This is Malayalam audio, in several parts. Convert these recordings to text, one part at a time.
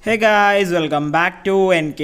Hey guys, welcome back to NK.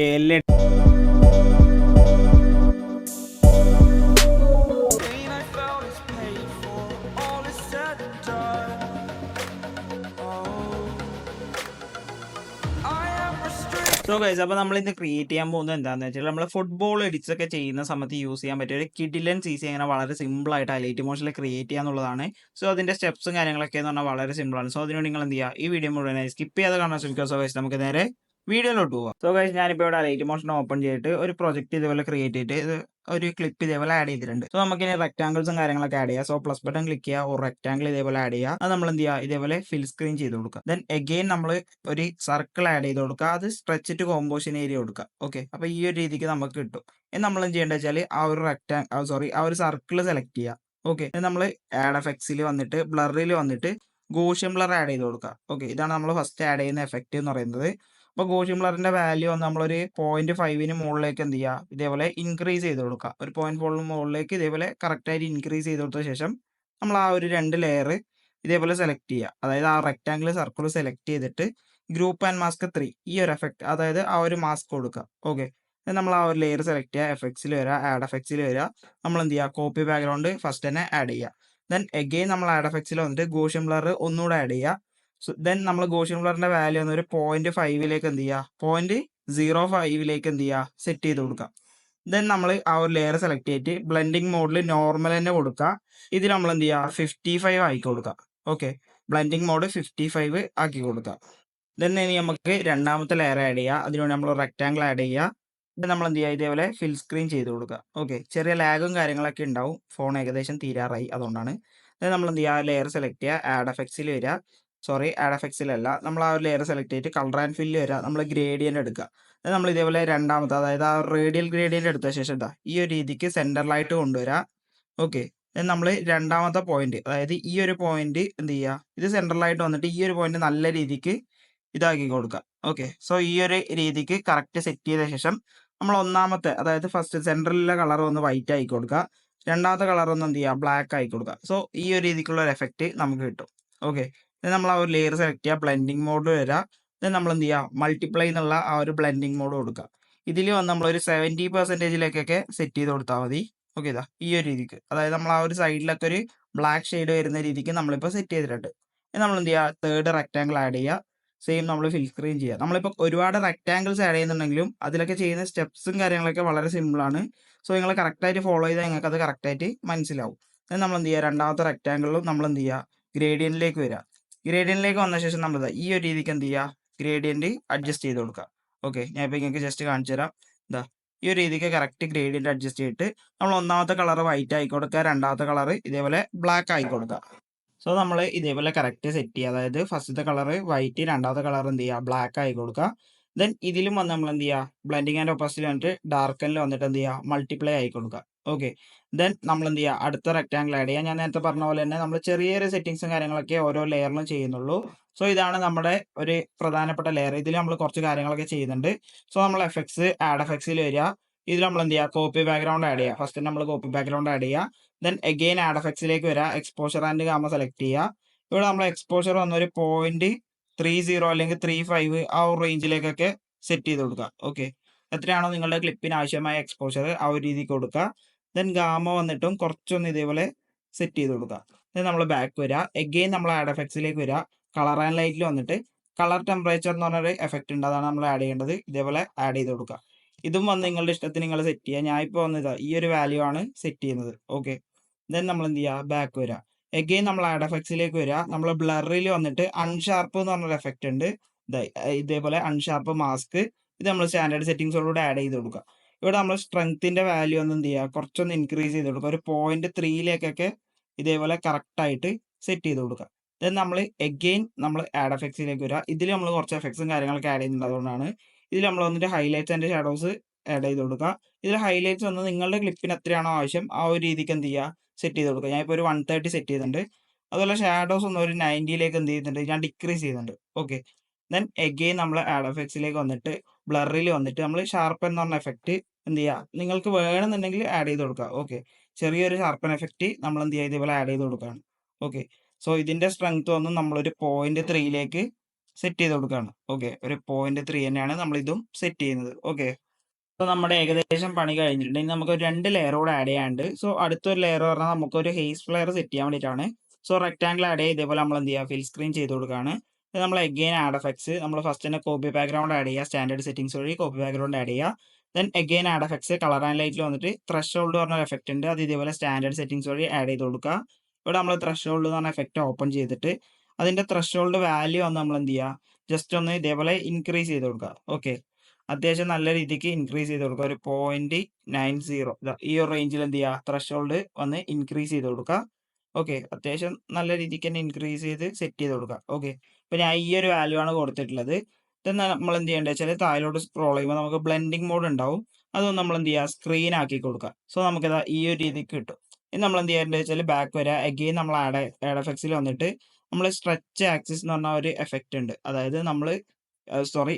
So guys, അപ്പോൾ നമ്മൾ ഇന്ന് ക്രിയേറ്റ് ചെയ്യാൻ പോകുന്നത് എന്താണെന്ന് വെച്ചാൽ നമ്മൾ ഫുട്ബോൾ എഡിറ്റ്സൊക്കെ ചെയ്യുന്ന സമയത്ത് യൂസ് ചെയ്യാൻ പറ്റിയ ഒരു കിഡിലൻ സി സി അങ്ങനെ വളരെ സിമ്പിളായിട്ട് ഹൈലൈറ്റ് മോഷനിൽ ക്രിയേറ്റ് ചെയ്യാന്നുള്ളതാണ്. സോ അതിൻ്റെ സ്റ്റെപ്സും കാര്യങ്ങളൊക്കെ എന്ന് പറഞ്ഞാൽ വളരെ സിമ്പിളാണ്. സോ അതിനുവേണ്ടി നിങ്ങൾ എന്ത് ചെയ്യുക, ഈ വീഡിയോ മുഴുവനായി സ്കിപ്പ് ചെയ്യാതെ കാണാൻ ശ്രമിക്കുക. സോ ഗൈസ്, നമുക്ക് നേരെ വീഡിയോയിലോട്ട് പോവാം. സോ ഗൈസ്, ഞാനിപ്പോൾ ഇവിടെ ലൈറ്റ് മോഷൻ ഓപ്പൺ ചെയ്തിട്ട് ഒരു പ്രൊജക്റ്റ് ഇതേപോലെ ക്രിയേറ്റ് ചെയ്തിട്ട് ഇത് ഒരു ക്ലിപ്പ് ഇതേപോലെ ആഡ് ചെയ്തിട്ടുണ്ട്. സോ നമുക്ക് ഇനി റെക്ടാങ്കിൾസും കാര്യങ്ങളൊക്കെ ആഡ് ചെയ്യാം. സോ പ്ലസ് ബട്ടൺ ക്ലിക്ക് ചെയ്യുക, ഒരു റെക്ടാങ്കിൾ ഇതേപോലെ ആഡ് ചെയ്യുക. അത് നമ്മൾ എന്ത് ചെയ്യുക, ഇതേപോലെ ഫിൽ സ്ക്രീൻ ചെയ്ത് കൊടുക്കുക. ദെൻ എഗെയിൻ നമ്മൾ ഒരു സർക്കിൾ ആഡ് ചെയ്ത് കൊടുക്കുക. അത് സ്ട്രെച്ച് ടു കോമ്പോസിഷൻ ഏരിയ കൊടുക്കുക. ഓക്കെ, അപ്പോൾ ഈ ഒരു രീതിക്ക് നമുക്ക് കിട്ടും. ഇനി നമ്മൾ എന്ത് ചെയ്യേണ്ടത് വെച്ചാൽ ആ ഒരു സർക്കിൾ സെലക്ട് ചെയ്യുക. ഓക്കെ, നമ്മൾ ആഡ് എഫക്ട്സിൽ വന്നിട്ട് ബ്ലറിൽ വന്നിട്ട് ഗോഷ്യൻ ബ്ലർ ആഡ് ചെയ്ത് കൊടുക്കുക. ഓക്കെ, ഇതാണ് നമ്മൾ ഫസ്റ്റ് ആഡ് ചെയ്യുന്ന എഫക്റ്റ് എന്ന് പറയുന്നത്. അപ്പോൾ ഗോഷ്യൻ ബ്ലറിന്റെ വാല്യൂ വന്ന് നമ്മളൊരു 0.5 മുകളിലേക്ക് എന്ത് ചെയ്യുക, ഇതേപോലെ ഇൻക്രീസ് ചെയ്ത് കൊടുക്കുക. ഒരു 0.4 മുകളിലേക്ക് ഇതേപോലെ കറക്റ്റായിട്ട് ഇൻക്രീസ് ചെയ്ത് കൊടുത്ത ശേഷം നമ്മൾ ആ ഒരു 2 ലെയർ ഇതേപോലെ സെലക്ട് ചെയ്യുക. അതായത് ആ റെക്ടാംഗിൾ സർക്കിൾ സെലക്ട് ചെയ്തിട്ട് ഗ്രൂപ്പ് ആൻഡ് മാസ്ക് 3 ഈ ഒരു എഫക്റ്റ്, അതായത് ആ ഒരു മാസ്ക് കൊടുക്കുക. ഓക്കെ, നമ്മൾ ആ ഒരു ലെയർ സെലക്ട് ചെയ്യുക, എഫക്ട്സിൽ വരിക, ആഡ് എഫക്ട്സിൽ വരിക. നമ്മൾ എന്ത് ചെയ്യുക, കോപ്പി ബാക്ക്ഗ്രൗണ്ട് ഫസ്റ്റ് തന്നെ ആഡ് ചെയ്യുക. ദെൻ എഗെയിൻ നമ്മൾ ആഡ് എഫക്ട്സിൽ വന്നിട്ട് ഗോഷ്യൻ ബ്ലർ ഒന്നുകൂടെ ആഡ് ചെയ്യുക. ദെൻ നമ്മൾ ഗോഷ്യൻ ബ്ലറിന്റെ വാല്യൂ വന്ന് ഒരു 0.5 എന്ത് ചെയ്യുക, 0.05 എന്ത് ചെയ്യുക, സെറ്റ് ചെയ്ത് കൊടുക്കുക. ദെൻ നമ്മൾ ആ ഒരു ലെയർ സെലക്ട് ചെയ്തിട്ട് ബ്ലെൻഡിങ് മോഡിൽ നോർമൽ തന്നെ കൊടുക്കുക. ഇതിൽ നമ്മൾ എന്ത് ചെയ്യുക, 55 ആക്കി കൊടുക്കുക. ഓക്കെ, ബ്ലെൻഡിങ് മോഡ് 55 ആക്കി കൊടുക്കുക. ദെൻ ഇനി നമുക്ക് രണ്ടാമത്തെ ലെയർ ആഡ് ചെയ്യുക. അതിനുവേണ്ടി നമ്മൾ റെക്ടാങ്കിൾ ആഡ് ചെയ്യുക. ഇത് നമ്മൾ എന്ത് ചെയ്യുക, ഇതേപോലെ ഫിൽ സ്ക്രീൻ ചെയ്ത് കൊടുക്കുക. ഓക്കെ, ചെറിയ ലാഗും കാര്യങ്ങളൊക്കെ ഉണ്ടാവും, ഫോൺ ഏകദേശം തീരാറായി, അതുകൊണ്ടാണ്. ദെൻ നമ്മൾ എന്ത് ചെയ്യുക, ലെയർ സെലക്ട് ചെയ്യുക, ആഡ് എഫക്ട്സിൽ വരിക. ആഡ് എഫക്ട്സിലല്ല, നമ്മൾ ആ ഒരു ലെയർ സെലക്ട് ചെയ്തിട്ട് കളർ ആൻഡ് ഫില്ല് വരിക. നമ്മൾ ഗ്രേഡിയൻ്റ് എടുക്കുക. അത് നമ്മൾ ഇതേപോലെ രണ്ടാമത്തെ, അതായത് ആ റേഡിയൽ ഗ്രേഡിയൻ്റ് എടുത്ത ശേഷം എന്താ ഈ ഒരു രീതിക്ക് സെൻറ്ററിലായിട്ട് കൊണ്ടുവരിക. ഓക്കെ, നമ്മൾ രണ്ടാമത്തെ പോയിന്റ്, അതായത് ഈ ഒരു പോയിന്റ് എന്ത് ചെയ്യുക, ഇത് സെൻട്രലായിട്ട് വന്നിട്ട് ഈ ഒരു പോയിന്റ് നല്ല രീതിക്ക് ഇതാക്കി കൊടുക്കുക. ഓക്കെ, സോ ഈ ഒരു രീതിക്ക് കറക്റ്റ് സെറ്റ് ചെയ്ത ശേഷം നമ്മൾ ഒന്നാമത്തെ, അതായത് ഫസ്റ്റ് സെൻട്രലിലെ കളർ ഒന്ന് വൈറ്റ് ആക്കി കൊടുക്കുക. രണ്ടാമത്തെ കളർ ഒന്ന് എന്ത് ചെയ്യുക, ബ്ലാക്ക് ആക്കി കൊടുക്കുക. സോ ഈ ഒരു രീതിക്കുള്ള ഒരു എഫക്റ്റ് നമുക്ക് കിട്ടും. ഓക്കെ, നമ്മൾ ആ ഒരു ലെയർ സെലക്ട് ചെയ്യുക, ബ്ലെൻഡിങ് മോഡ് വരിക. ദെൻ നമ്മൾ എന്ത് ചെയ്യുക, മൾട്ടിപ്ലൈ എന്നുള്ള ആ ഒരു ബ്ലെൻഡിങ് മോഡ് കൊടുക്കുക. ഇതിൽ വന്ന് നമ്മളൊരു 70%ലേക്കൊക്കെ സെറ്റ് ചെയ്ത് കൊടുത്താൽ മതി. ഓക്കെ, ഇതാ ഈ ഒരു രീതിക്ക്, അതായത് നമ്മൾ ആ ഒരു സൈഡിലൊക്കെ ഒരു ബ്ലാക്ക് ഷെയ്ഡ് വരുന്ന രീതിക്ക് നമ്മളിപ്പോൾ സെറ്റ് ചെയ്തിട്ടുണ്ട്. ഇനി നമ്മൾ എന്ത് ചെയ്യുക, തേർഡ് റെക്ടാങ്കിൾ ആഡ് ചെയ്യുക. സെയിം നമ്മൾ ഫിൽ സ്ക്രീൻ ചെയ്യുക. നമ്മളിപ്പോൾ ഒരുപാട് റെക്ടാങ്കിൾസ് ആഡ് ചെയ്യുന്നുണ്ടെങ്കിലും അതിലൊക്കെ ചെയ്യുന്ന സ്റ്റെപ്സും കാര്യങ്ങളൊക്കെ വളരെ സിമ്പിളാണ്. സോ നിങ്ങൾ കറക്റ്റായിട്ട് ഫോളോ ചെയ്താൽ നിങ്ങൾക്ക് അത് കറക്റ്റായിട്ട് മനസ്സിലാവും. then നമ്മൾ എന്ത് ചെയ്യുക, രണ്ടാമത്തെ റെക്ടാങ്കിളിലും നമ്മൾ എന്ത് ചെയ്യുക, ഗ്രേഡിയൻറ്റിലേക്ക് വരിക. ഗ്രേഡിയൻറ്റിലേക്ക് വന്ന ശേഷം നമ്മൾ ഈ ഒരു രീതിക്ക് എന്ത് ചെയ്യുക, ഗ്രേഡിയൻറ്റ് അഡ്ജസ്റ്റ് ചെയ്ത് കൊടുക്കുക. ഓക്കെ, ഞാൻ ഇപ്പോൾ നിങ്ങൾക്ക് ജസ്റ്റ് കാണിച്ചു തരാം. ഇതാ ഈ ഒരു രീതിക്ക് കറക്റ്റ് ഗ്രേഡിയൻറ്റ് അഡ്ജസ്റ്റ് ചെയ്തിട്ട് നമ്മൾ ഒന്നാമത്തെ കളർ വൈറ്റ് ആക്കി കൊടുക്കുക, രണ്ടാമത്തെ കളർ ഇതേപോലെ ബ്ലാക്ക് ആക്കി കൊടുക്കുക. സോ നമ്മൾ ഇതേപോലെ കറക്റ്റ് സെറ്റ് ചെയ്യുക. അതായത് ഫസ്റ്റത്തെ കളർ വൈറ്റ്, രണ്ടാമത്തെ കളർ എന്ത് ചെയ്യുക, ബ്ലാക്ക് ആയി കൊടുക്കുക. ദെൻ ഇതിലും വന്ന് നമ്മൾ എന്ത് ചെയ്യുക, ബ്ലെൻഡിങ് ആൻഡ് ഓപ്പോസിറ്റ് വന്നിട്ട് ഡാർക്കനിൽ വന്നിട്ട് എന്ത് ചെയ്യുക, മൾട്ടിപ്ലൈ ആയി കൊടുക്കുക. ഓക്കെ, ദെൻ നമ്മൾ എന്ത് ചെയ്യുക, അടുത്ത റെക്ടാങ്കിൾ ആഡ് ചെയ്യുക. ഞാൻ നേരത്തെ പറഞ്ഞ പോലെ തന്നെ നമ്മൾ ചെറിയ ചെറിയ സെറ്റിങ്സും കാര്യങ്ങളൊക്കെ ഓരോ ലെയറിലും ചെയ്യുന്നുള്ളൂ. സോ ഇതാണ് നമ്മുടെ ഒരു പ്രധാനപ്പെട്ട ലെയർ. ഇതിൽ നമ്മൾ കുറച്ച് കാര്യങ്ങളൊക്കെ ചെയ്യുന്നുണ്ട്. സോ നമ്മൾ എഫക്ട്സ്, ആഡ് എഫക്ട്സിൽ വരിക. ഇതിൽ നമ്മൾ എന്ത് ചെയ്യുക, കോപ്പി ബാക്ക്ഗ്രൗണ്ട് ആഡ് ചെയ്യുക. ഫസ്റ്റ് നമ്മൾ കോപ്പി ബാക്ക്ഗ്രൗണ്ട് ആഡ് ചെയ്യുക. ദെൻ എഗെയിൻ ആഡ് എഫക്ട്സിലേക്ക് വരിക, എക്സ്പോഷർ ആൻഡ് ഗാമ സെലക്ട് ചെയ്യുക. ഇവിടെ നമ്മൾ എക്സ്പോഷർ വന്നൊരു 0.30 അല്ലെങ്കിൽ 35 ആ ഒരു റേഞ്ചിലേക്കൊക്കെ സെറ്റ് ചെയ്ത് കൊടുക്കുക. ഓക്കെ, എത്രയാണോ നിങ്ങളുടെ ക്ലിപ്പിന് ആവശ്യമായ എക്സ്പോഷർ ആ ഒരു രീതിക്ക് കൊടുക്കുക. ദെൻ ഗാമ വന്നിട്ടും കുറച്ചൊന്ന് ഇതേപോലെ സെറ്റ് ചെയ്ത് കൊടുക്കുക. ദെൻ നമ്മൾ ബാക്ക് വരിക, എഗെയിൻ നമ്മൾ ആഡ് എഫക്ട്സിലേക്ക് വരിക. കളർ ആൻഡ് ലൈറ്റിൽ വന്നിട്ട് കളർ ടെമ്പറേച്ചർ എന്ന് പറഞ്ഞൊരു എഫക്റ്റ് ഉണ്ട്, അതാണ് നമ്മൾ ആഡ് ചെയ്യേണ്ടത്. ഇതേപോലെ ആഡ് ചെയ്ത് കൊടുക്കുക. ഇതും വന്ന് നിങ്ങളുടെ ഇഷ്ടത്തിന് നിങ്ങൾ സെറ്റ് ചെയ്യുക. ഞാൻ ഇപ്പോൾ വന്നത് ഈ ഒരു വാല്യൂ ആണ് സെറ്റ് ചെയ്യുന്നത്. ഓക്കെ, ദെൻ നമ്മൾ എന്ത് ചെയ്യുക, ബാക്ക് വരിക. എഗെയിൻ നമ്മൾ ആഡ് എഫക്ട്സിലേക്ക് വരിക. നമ്മൾ ബ്ലറിൽ വന്നിട്ട് അൺഷാർപ്പ് എന്ന് പറഞ്ഞൊരു എഫക്റ്റ് ഉണ്ട്. ഇതേപോലെ അൺഷാർപ്പ് മാസ്ക്, ഇത് നമ്മൾ സ്റ്റാൻഡേർഡ് സെറ്റിംഗ്സോടുകൂടി ആഡ് ചെയ്ത് കൊടുക്കുക. ഇവിടെ നമ്മൾ സ്ട്രെങ്ത്തിന്റെ വാല്യൂ ഒന്ന് എന്ത് ചെയ്യുക, കുറച്ചൊന്ന് ഇൻക്രീസ് ചെയ്ത് കൊടുക്കുക. ഒരു 0.3 ഇതേപോലെ കറക്റ്റായിട്ട് സെറ്റ് ചെയ്ത് കൊടുക്കുക. ദെൻ നമ്മൾ എഗെയിൻ നമ്മൾ ആഡ് എഫക്ട്സിലേക്ക് വരിക. ഇതിൽ നമ്മൾ കുറച്ച് എഫക്ട്സും കാര്യങ്ങളൊക്കെ ആഡ് ചെയ്യുന്നുണ്ട്, അതുകൊണ്ടാണ്. ഇതിൽ നമ്മൾ വന്നിട്ട് ഹൈലൈറ്റ്സ് ആൻഡ് ഷാഡോസ് ആഡ് ചെയ്ത് കൊടുക്കുക. ഇതിൽ ഹൈലൈറ്റ്സ് വന്ന് നിങ്ങളുടെ ക്ലിപ്പിന് എത്രയാണോ ആവശ്യം ആ ഒരു രീതിക്ക് എന്ത് ചെയ്യുക, സെറ്റ് ചെയ്ത് കൊടുക്കുക. ഞാനിപ്പോൾ ഒരു 130 സെറ്റ് ചെയ്തിട്ടുണ്ട്. അതുപോലെ ഷാഡോസ് ഒന്ന് ഒരു 90ലേക്ക് എന്ത് ചെയ്യുന്നുണ്ട്, ഞാൻ ഡിക്രീസ് ചെയ്യുന്നുണ്ട്. ഓക്കെ, ദെൻ എഗെയിൻ നമ്മൾ ആഡ് എഫക്ട്സിലേക്ക് വന്നിട്ട് ബ്ലറിൽ വന്നിട്ട് നമ്മൾ ഷാർപ്പൻ എന്ന് പറഞ്ഞ എഫക്റ്റ് എന്ത് ചെയ്യുക, നിങ്ങൾക്ക് വേണമെന്നുണ്ടെങ്കിൽ ആഡ് ചെയ്ത് കൊടുക്കുക. ഓക്കെ, ചെറിയൊരു ഷാർപ്പൻ എഫക്റ്റ് നമ്മൾ എന്ത് ചെയ്യുക, ഇതേപോലെ ആഡ് ചെയ്ത് കൊടുക്കുകയാണ്. ഓക്കെ, സോ ഇതിൻ്റെ സ്ട്രെങ്ത് വന്ന് നമ്മളൊരു 0.3ലേക്ക് സെറ്റ് ചെയ്ത് കൊടുക്കുകയാണ്. ഓക്കെ, ഒരു 0.3 തന്നെയാണ് നമ്മൾ ഇതും സെറ്റ് ചെയ്യുന്നത്. ഓക്കെ, അപ്പോൾ നമ്മുടെ ഏകദേശം പണി കഴിഞ്ഞിട്ടുണ്ട്. ഇനി നമുക്ക് 2 ലെയർ കൂടെ ആഡ് ചെയ്യാനുണ്ട്. സോ അടുത്തൊരു ലെയർ പറഞ്ഞാൽ നമുക്കൊരു ഹേസ് ഫ്ലെയർ സെറ്റ് ചെയ്യാൻ വേണ്ടിയിട്ടാണ്. സോ റെക്ടാംഗിൾ ആഡ് ചെയ്യുക. ഇതേപോലെ നമ്മൾ എന്ത് ചെയ്യുക, ഫിൽ സ്ക്രീൻ ചെയ്ത് കൊടുക്കുകയാണ്. നമ്മൾ എഗെയിൻ ആഡ് എഫക്ട്സ്, നമ്മൾ ഫസ്റ്റ് തന്നെ കോപ്പി ബാക്ക്ഗ്രൗണ്ട് ആഡ് ചെയ്യുക. സ്റ്റാൻഡേർഡ് സെറ്റിംഗ്സ് വഴി കോപ്പി ബാക്ക്ഗ്രൗണ്ട് ആഡ് ചെയ്യുക. Then again add effects, colour and ലൈറ്റിൽ വന്നിട്ട് ത്രഷോൾഡ് പറഞ്ഞ എഫക്റ്റ് ഉണ്ട്. അത് ഇതേപോലെ സ്റ്റാൻഡേർഡ് സെറ്റിംഗ്സ് വഴി ആഡ് ചെയ്ത് കൊടുക്കുക. ഇവിടെ നമ്മൾ ത്രഷോൾഡ് എന്ന് പറഞ്ഞ എഫക്റ്റ് ഓപ്പൺ ചെയ്തിട്ട് അതിന്റെ ത്രഷോൾഡ് വാല്യൂ വന്ന് നമ്മൾ എന്ത് ചെയ്യുക, ജസ്റ്റ് ഒന്ന് ഇതേപോലെ ഇൻക്രീസ് ചെയ്ത് കൊടുക്കുക. ഓക്കെ, അത്യാവശ്യം നല്ല രീതിക്ക് ഇൻക്രീസ് ചെയ്ത് കൊടുക്കുക. ഒരു 0.90 ഈ ഒരു റേഞ്ചിൽ എന്ത് ചെയ്യുക, ത്രഷോൾഡ് വന്ന് ഇൻക്രീസ് ചെയ്ത് കൊടുക്കുക. ഓക്കെ, അത്യാവശ്യം നല്ല രീതിക്ക് തന്നെ ഇൻക്രീസ് ചെയ്ത് സെറ്റ് ചെയ്ത് കൊടുക്കുക. ഓക്കെ, ഇപ്പൊ ഞാൻ ഈ ഒരു വാല്യൂ ആണ് കൊടുത്തിട്ടുള്ളത്. എന്നാൽ നമ്മൾ എന്ത് ചെയ്യേണ്ടത് വെച്ചാൽ താഴോട്ട് സ്ക്രോൾ ചെയ്യുമ്പോൾ നമുക്ക് ബ്ലെൻഡിങ് മോഡ് ഉണ്ടാവും. അതൊന്നും നമ്മൾ എന്ത് ചെയ്യുക, സ്ക്രീൻ ആക്കി കൊടുക്കുക. സോ നമുക്കിതാ ഈ ഒരു രീതിക്ക് കിട്ടും. ഇനി നമ്മൾ എന്ത് ചെയ്യേണ്ടത് വെച്ചാൽ ബാക്ക് വരിക. അഗെയിൻ നമ്മൾ ആഡ് എഫക്ട്സിൽ വന്നിട്ട് നമ്മൾ സ്ട്രെച്ച് ആക്സിസ് എന്ന് പറഞ്ഞ ഒരു എഫക്റ്റ് ഉണ്ട്. അതായത് നമ്മൾ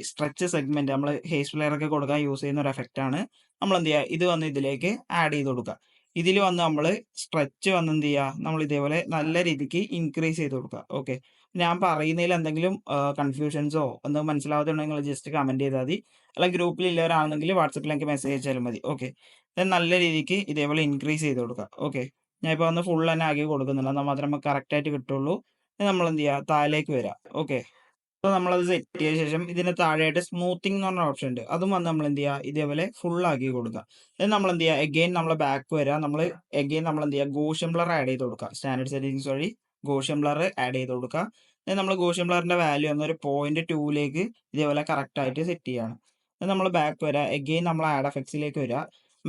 സ്ട്രെച്ച് സെഗ്മെന്റ് നമ്മൾ ഹെയർ ഫ്ലെയർ ഒക്കെ കൊടുക്കാൻ യൂസ് ചെയ്യുന്ന ഒരു എഫക്റ്റ് ആണ്. നമ്മൾ എന്ത് ചെയ്യുക, ഇത് വന്ന് ഇതിലേക്ക് ആഡ് ചെയ്ത് കൊടുക്കുക. ഇതിൽ വന്ന് നമ്മൾ സ്ട്രെച്ച് വന്ന് എന്ത് ചെയ്യുക, നമ്മൾ ഇതേപോലെ നല്ല രീതിക്ക് ഇൻക്രീസ് ചെയ്ത് കൊടുക്കുക. ഓക്കെ, ഞാൻ പറയുന്നതിൽ എന്തെങ്കിലും കൺഫ്യൂഷൻസോ എന്തെങ്കിലും മനസ്സിലാവാത്തുണ്ടെങ്കിൽ നിങ്ങൾ ജസ്റ്റ് കമന്റ് ചെയ്താൽ മതി. അല്ലെങ്കിൽ ഗ്രൂപ്പിൽ ഇല്ലവരാണെങ്കിൽ വാട്സപ്പിൽ എനിക്ക് മെസ്സേജ് അയച്ചാലും മതി. ഓക്കെ, നല്ല രീതിക്ക് ഇതേപോലെ ഇൻക്രീസ് ചെയ്ത് കൊടുക്കുക. ഓക്കെ, ഞാൻ ഇപ്പോൾ വന്ന് ഫുൾ തന്നെ ആക്കി കൊടുക്കുന്നില്ല, എന്നാൽ മാത്രമേ നമുക്ക് കറക്റ്റ് ആയിട്ട് കിട്ടുള്ളൂ. നമ്മൾ എന്ത് ചെയ്യുക, താഴേക്ക് വരാം. ഓക്കെ, അപ്പോൾ നമ്മളത് സെറ്റ് ചെയ്ത ശേഷം ഇതിന് താഴെയായിട്ട് സ്മൂത്തിങ് എന്ന് പറഞ്ഞ ഓപ്ഷൻ ഉണ്ട്. അതും വന്ന് നമ്മൾ എന്ത് ചെയ്യുക, ഇതേപോലെ ഫുൾ ആക്കി കൊടുക്കുക. ഇത് നമ്മൾ എന്ത് ചെയ്യുക, എഗെയിൻ നമ്മൾ ബാക്ക് വരിക. നമ്മൾ എഗെയിൻ നമ്മൾ എന്ത് ചെയ്യുക, ഗോഷ്യൻ ബ്ലർ ആഡ് ചെയ്ത് കൊടുക്കുക. സ്റ്റാൻഡേർഡ് സെറ്റിംഗ്സ് വഴി ഗോഷ്യൻ ബ്ലർ ആഡ് ചെയ്ത് കൊടുക്കുക. നമ്മൾ ഗോഷ്യൻ ബ്ലറിന്റെ വാല്യൂ ഒന്ന് ഒരു 0.2 ഇതേപോലെ കറക്റ്റ് ആയിട്ട് സെറ്റ് ചെയ്യാണ്. നമ്മൾ ബാക്ക് വരിക. എഗെയിൻ നമ്മൾ ആഡ് എഫക്ട്സിലേക്ക് വരിക.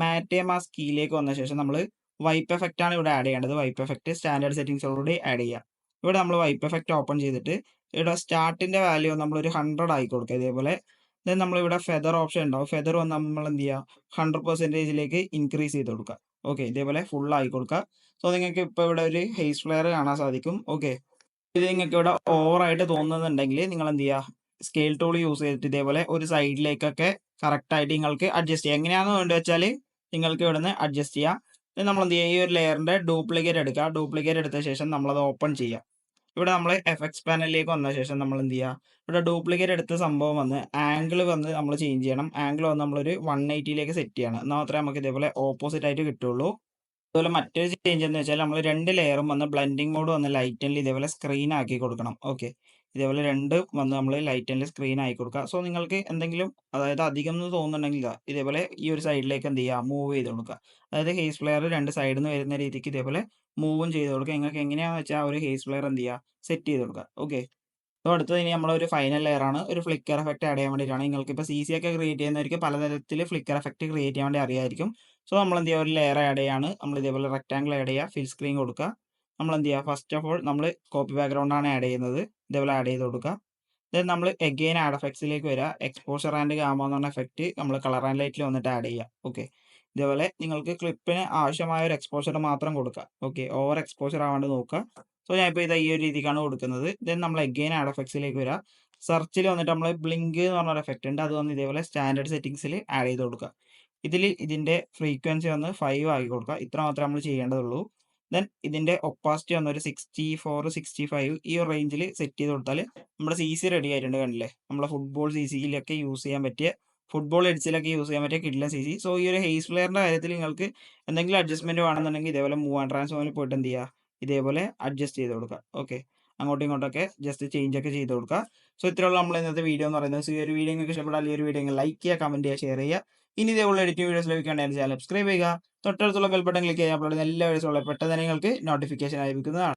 മാറ്റേ മാസ്ക് കീയിലേക്ക് വന്ന ശേഷം നമ്മൾ വൈപ്പ് എഫക്റ്റ് ആണ് ഇവിടെ ആഡ് ചെയ്യേണ്ടത്. വൈപ്പ് എഫക്റ്റ് സ്റ്റാൻഡേർഡ് സെറ്റിംഗ്സോടുകൂടി ആഡ് ചെയ്യുക. ഇവിടെ നമ്മൾ വൈപ്പ് എഫക്റ്റ് ഓപ്പൺ ചെയ്തിട്ട് ഇവിടെ സ്റ്റാർട്ടിന്റെ വാല്യൂ നമ്മളൊരു 100 ആക്കി കൊടുക്കുക. ഇതേപോലെ നമ്മളിവിടെ ഫെദർ ഓപ്ഷൻ ഉണ്ടാവും. ഫെദർ വന്ന് നമ്മൾ എന്ത് ചെയ്യുക, 100%ലേക്ക് ഇൻക്രീസ് ചെയ്ത് കൊടുക്കുക. ഓക്കെ, ഇതേപോലെ ഫുൾ ആക്കി കൊടുക്കുക. സോ നിങ്ങൾക്ക് ഇപ്പോൾ ഇവിടെ ഒരു ഹെയ്സ് ഫ്ലെയർ കാണാൻ സാധിക്കും. ഓക്കെ, ഇത് നിങ്ങൾക്ക് ഇവിടെ ഓവർ ആയിട്ട് തോന്നുന്നുണ്ടെങ്കിൽ നിങ്ങൾ എന്ത് ചെയ്യുക, സ്കെയിൽ ടൂൾ യൂസ് ചെയ്തിട്ട് ഇതേപോലെ ഒരു സൈഡിലേക്കൊക്കെ കറക്റ്റ് ആയിട്ട് നിങ്ങൾക്ക് അഡ്ജസ്റ്റ് ചെയ്യാം. എങ്ങനെയാണെന്ന് വേണ്ടി വെച്ചാൽ നിങ്ങൾക്ക് ഇവിടെ നിന്ന് അഡ്ജസ്റ്റ് ചെയ്യാം. നമ്മൾ എന്ത് ചെയ്യുക, ഈ ഒരു ലെയറിന്റെ ഡ്യൂപ്ലിക്കേറ്റ് എടുക്കുക. ഡ്യൂപ്ലിക്കേറ്റ് എടുത്ത ശേഷം നമ്മളത് ഓപ്പൺ ചെയ്യുക. ഇവിടെ നമ്മൾ എഫക്ട്സ് പാനലിലേക്ക് വന്ന ശേഷം നമ്മൾ എന്ത് ചെയ്യുക, ഇവിടെ ഡ്യൂപ്ലിക്കേറ്റ് എടുത്ത സംഭവം വന്ന് ആംഗിൾ വന്ന് നമ്മൾ ചേഞ്ച് ചെയ്യണം. ആംഗിൾ വന്ന് നമ്മളൊരു 180ലേക്ക് സെറ്റ് ചെയ്യണം. എന്നാൽ മാത്രമേ നമുക്ക് ഇതേപോലെ ഓപ്പോസിറ്റ് ആയിട്ട് കിട്ടുള്ളൂ. അതുപോലെ മറ്റൊരു ചേഞ്ച് എന്ന് വെച്ചാൽ നമ്മൾ 2 ലെയറും വന്ന് ബ്ലെൻഡിങ് മോഡ് വന്ന് ലൈറ്റനിൽ ഇതേപോലെ സ്ക്രീൻ ആക്കി കൊടുക്കണം. ഓക്കെ, ഇതേപോലെ 2 വന്ന് നമ്മൾ ലൈറ്റനിൽ സ്ക്രീൻ ആക്കി കൊടുക്കുക. സോ നിങ്ങൾക്ക് എന്തെങ്കിലും അതായത് അധികം എന്ന് തോന്നുന്നുണ്ടെങ്കിൽ ഇതേപോലെ ഈ ഒരു സൈഡിലേക്ക് എന്ത് ചെയ്യുക, മൂവ് ചെയ്ത് കൊടുക്കുക. അതായത് ഹെയ്സ് ഫ്ലെയർ 2 സൈഡിൽ നിന്ന് വരുന്ന രീതിക്ക് ഇതേപോലെ മൂവും ചെയ്ത് കൊടുക്കുക. നിങ്ങൾക്ക് എങ്ങനെയാണെന്ന് വെച്ചാൽ ആ ഒരു ഹെയ്സ് ഫ്ലെയർ എന്ത് ചെയ്യുക, സെറ്റ് ചെയ്ത് കൊടുക്കുക. ഓക്കെ, അപ്പോൾ അടുത്തത് ഇനി നമ്മളൊരു ഫൈനൽ ലെയർ ആണ്. ഒരു ഫ്ലിക്കർ എഫക്റ്റ് ആഡ് ചെയ്യാൻ വേണ്ടിയിട്ടാണ്. നിങ്ങൾക്ക് ഇപ്പോൾ CC ഒക്കെ ക്രിയേറ്റ് ചെയ്യുന്നവർക്ക് പലതരത്തിൽ ഫ്ലിക്കർ എഫക്റ്റ് ക്രിയേറ്റ് ചെയ്യാൻ വേണ്ടി അറിയായിരിക്കും. സോ നമ്മൾ എന്ത് ചെയ്യുക, ഒരു ലെയർ ആഡ് ചെയ്യാണ്. നമ്മൾ ഇതേപോലെ റെക്ടാംഗിൾ ആഡ് ചെയ്യുക, ഫിൽ സ്ക്രീൻ കൊടുക്കുക. നമ്മൾ എന്ത് ചെയ്യുക, ഫസ്റ്റ് ഓഫ് ഓൾ നമ്മൾ കോപ്പി ബാക്ക്ഗ്രൗണ്ട് ആണ് ആഡ് ചെയ്യുന്നത്. ഇതേപോലെ ആഡ് ചെയ്ത് കൊടുക്കുക. ദെൻ നമ്മൾ എഗെയിൻ ആഡ് എഫക്ട്സിലേക്ക് വരിക. എക്സ്പോഷർ ആൻഡ് ഗാമ എന്ന് പറഞ്ഞ എഫക്റ്റ് നമ്മൾ കളർ ആൻഡ് ലൈറ്റിൽ വന്നിട്ട് ആഡ് ചെയ്യുക. ഓക്കെ, ഇതേപോലെ നിങ്ങൾക്ക് ക്ലിപ്പിന് ആവശ്യമായ ഒരു എക്സ്പോഷർ മാത്രം കൊടുക്കുക. ഓക്കെ, ഓവർ എക്സ്പോഷർ ആവാണ്ട് നോക്കുക. സോ ഞാൻ ഇപ്പോൾ ഈ ഒരു രീതിക്കാണ് കൊടുക്കുന്നത്. ദെൻ നമ്മൾ എഗെയിൻ ആഡ് എഫക്ട്സിലേക്ക് വരിക. സെർച്ചിൽ വന്നിട്ട് നമ്മൾ ബ്ലിങ്ക് എന്ന് പറഞ്ഞൊരു എഫക്റ്റ് ഉണ്ട്. അത് വന്ന് ഇതേപോലെ സ്റ്റാൻഡേർഡ് സെറ്റിംഗ്സിൽ ആഡ് ചെയ്ത് കൊടുക്കുക. ഇതിന്റെ ഫ്രീക്വൻസി വന്ന് 5 ആക്കി കൊടുക്കുക. ഇത്ര മാത്രമേ നമ്മൾ ചെയ്യേണ്ടതുള്ളൂ. ദെൻ ഇതിന്റെ ഒപ്പാസിറ്റി വന്ന് ഒരു 64 65 ഈ ഒരു റേഞ്ചിൽ സെറ്റ് ചെയ്ത് കൊടുത്താൽ നമ്മുടെ CC റെഡി ആയിട്ടുണ്ട്. കണ്ടില്ലേ, നമ്മളെ ഫുട്ബോൾ CCയിലൊക്കെ യൂസ് ചെയ്യാൻ പറ്റിയ, ഫുട്ബോൾ എഡ്സിലൊക്കെ യൂസ് ചെയ്യാൻ പറ്റിയ കിഡിലൻ CC. സോ ഈ ഒരു ഹെയ്സ് ഫ്ലെയറിന്റെ കാര്യത്തിൽ നിങ്ങൾക്ക് എന്തെങ്കിലും അഡ്ജസ്റ്റ്മെന്റ് വേണമെന്നുണ്ടെങ്കിൽ ഇതേപോലെ മൂവ് ആൻഡ് ട്രാൻസ്ഫോമിൽ പോയിട്ട് എന്ത് ചെയ്യുക, ഇതേപോലെ അഡ്ജസ്റ്റ് ചെയ്ത് കൊടുക്കുക. ഓക്കെ, അങ്ങോട്ടും ഇങ്ങോട്ടൊക്കെ ജസ്റ്റ് ചേഞ്ച് ഒക്കെ ചെയ്ത് കൊടുക്കുക. സോ ഇത്രയുള്ള നമ്മൾ ഇന്നത്തെ വീഡിയോ എന്ന് പറയുന്നത്. സോ ഈ ഒരു വീഡിയോ നിങ്ങൾക്ക് ഇഷ്ടപ്പെട്ടാൽ ഈ ഒരു വീഡിയോ ലൈക്ക് ചെയ്യുക, കമന്റ് ചെയ്യുക, ഷെയർ ചെയ്യുക. ഇനി ഇതേപോലെ എഡിറ്റിംഗ് വീഡിയോസ് ലഭിക്കേണ്ട ചാനൽ സബ്സ്ക്രൈബ് ചെയ്യുക. തൊട്ടടുത്തുള്ള ബെൽ ബട്ടൺ ക്ലിക്ക് ചെയ്യാൻ അപ്ലോഡ് ചെയ്യുന്ന എല്ലാ വീഡിയോസും പെട്ടെന്ന് നിങ്ങൾക്ക് നോട്ടിഫിക്കേഷൻ ലഭിക്കുന്നതാണ്.